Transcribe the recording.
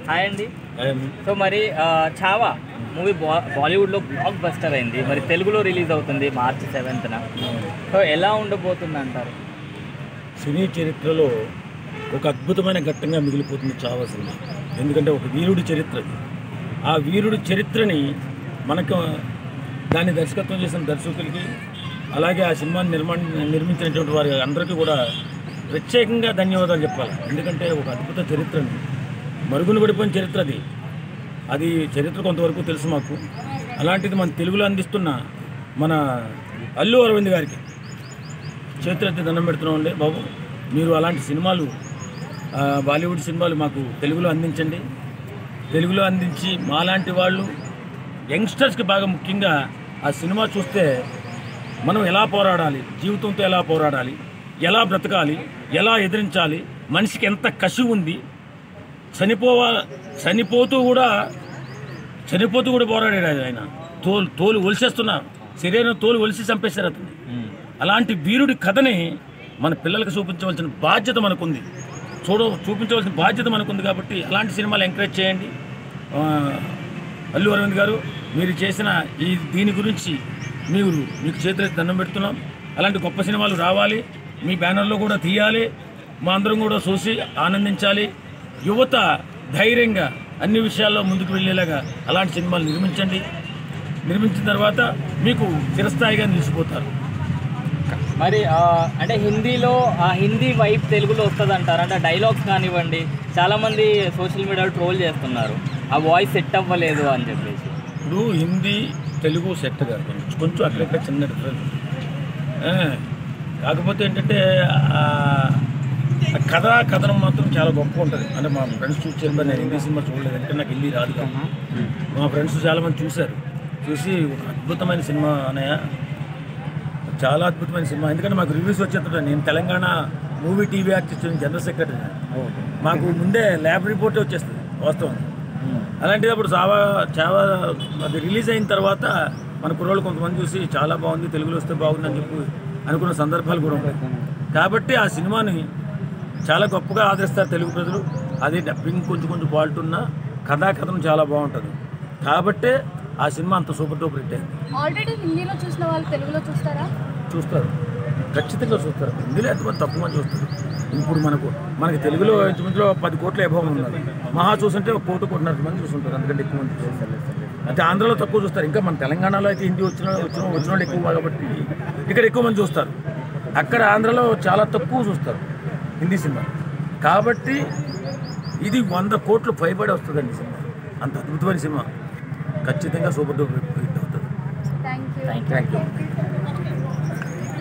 Hi అండి. So మరి Chhaava movie బాలీవుడ్లో బ్లాక్ బస్టర్ అయింది, మరి తెలుగులో రిలీజ్ అవుతుంది March 7th. సో ఎలా ఉండబోతుంది అంటారు? సినీ చరిత్రలో ఒక అద్భుతమైన ఘట్టంగా మిగిలిపోతుంది చావా సినిమా. ఎందుకంటే ఒక వీరుడి చరిత్ర అది. ఆ వీరుడి చరిత్రని మనకు దాన్ని దర్శకత్వం చేసిన దర్శకులకి, అలాగే ఆ సినిమాని నిర్మించినటువంటి వారి అందరికీ కూడా ప్రత్యేకంగా ధన్యవాదాలు చెప్పాలి. ఎందుకంటే ఒక అద్భుత చరిత్రని, మరుగున పడిపోయిన చరిత్ర అది చరిత్ర కొంతవరకు తెలుసు మాకు. అలాంటిది మన తెలుగులో అందిస్తున్న మన అల్లు అరవింద్ గారికి చేతులెత్తి దండం పెడుతున్నామండి బాబు. మీరు అలాంటి సినిమాలు, బాలీవుడ్ సినిమాలు మాకు తెలుగులో అందించండి. తెలుగులో అందించి మాలాంటి వాళ్ళు యంగ్స్టర్స్కి బాగా ముఖ్యంగా ఆ సినిమా చూస్తే మనం ఎలా పోరాడాలి, జీవితంతో ఎలా పోరాడాలి, ఎలా బ్రతకాలి, ఎలా ఎదిరించాలి, మనిషికి ఎంత కసి ఉంది, చనిపోతూ కూడా పోరాడాడు ఆయన. తోలు ఒలిసేస్తున్నా, శరీరం తోలు ఒలిసి చంపేశారు అతన్ని. అలాంటి వీరుడి కథని మన పిల్లలకు చూపించవలసిన బాధ్యత మనకుంది, చూపించవలసిన బాధ్యత మనకుంది. కాబట్టి అలాంటి సినిమాలు ఎంకరేజ్ చేయండి. అల్లు అరవింద్ గారు, మీరు చేసిన దీని గురించి మీకు చేతులెత్తి దండం పెడుతున్నాం. అలాంటి గొప్ప సినిమాలు రావాలి, మీ బ్యానర్లో కూడా తీయాలి, మా అందరం కూడా చూసి ఆనందించాలి. యువత ధైర్యంగా అన్ని విషయాల్లో ముందుకు వెళ్ళేలాగా అలాంటి సినిమాలు నిర్మించిన తర్వాత మీకు చిరస్థాయిగా నిలిచిపోతారు. మరి అంటే హిందీలో హిందీ వైపు తెలుగులో వస్తుంది అంటారు. అంటే డైలాగ్స్ కానివ్వండి, చాలామంది సోషల్ మీడియాలో ట్రోల్ చేస్తున్నారు, ఆ వాయిస్ సెట్ అవ్వలేదు అని చెప్పేసి. ఇప్పుడు హిందీ తెలుగు సెట్ కాదు, కొంచెం అక్కడక్కడ చిన్న డిఫరెన్స్. కాకపోతే ఏంటంటే కథనం మాత్రం చాలా గొప్ప ఉంటుంది. అంటే మా ఫ్రెండ్స్ చూసారు, మరి నేను హిందీ సినిమా చూడలేదు, ఎందుకంటే నాకు హిందీ రాదు కదా. మా ఫ్రెండ్స్ చాలామంది చూసి ఒక అద్భుతమైన సినిమా అన్నయ్య, చాలా అద్భుతమైన సినిమా. ఎందుకంటే మాకు రివ్యూస్ వచ్చేస్తుంటాయి. నేను Telangana movie TV artist general secretary, మాకు ముందే ల్యాబ్ రిపోర్టే వచ్చేస్తుంది వాస్తవం. అలాంటిది అప్పుడు చావా అది రిలీజ్ అయిన తర్వాత మన కుర్రోళ్ళు కొంతమంది చూసి చాలా బాగుంది, తెలుగులో వస్తే బాగుందని చెప్పి అనుకున్న సందర్భాలు కూడా ఉంటాయి. కాబట్టి ఆ సినిమాని చాలా గొప్పగా ఆదరిస్తారు తెలుగు ప్రజలు. అది డబ్బింగ్ కొంచెం ఫాల్ట్ ఉన్న కథనం చాలా బాగుంటుంది. కాబట్టే ఆ సినిమా అంత సూపర్ డూపర్ హిట్ అయింది. ఆల్రెడీ హిందీలో చూసిన వాళ్ళు తెలుగులో చూస్తారు, ఖచ్చితంగా చూస్తారు. హిందీలో ఎంతమంది తక్కువ మంది చూస్తారు. ఇప్పుడు మనకి తెలుగులో ఇంచుమించులో 10 కోట్ల అభావం ఉన్నారు. మహా చూస్తుంటే 1 కోటి 1.5 మంది చూస్తుంటారు, అందుకంటే ఎక్కువ మంది చూస్తారు. అయితే ఆంధ్రలో తక్కువ చూస్తారు. ఇంకా మన తెలంగాణలో అయితే హిందీ వచ్చిన వాళ్ళు ఎక్కువ కాబట్టి ఇక్కడ ఎక్కువ మంది చూస్తారు. అక్కడ ఆంధ్రలో చాలా తక్కువ చూస్తారు హిందీ సినిమా. కాబట్టి ఇది 100 కోట్లు పైబడి వస్తుందండి సినిమా. అంత అద్భుతమైన సినిమా, ఖచ్చితంగా సూపర్ డూపర్ హిట్ అవుతుంది. Thank you.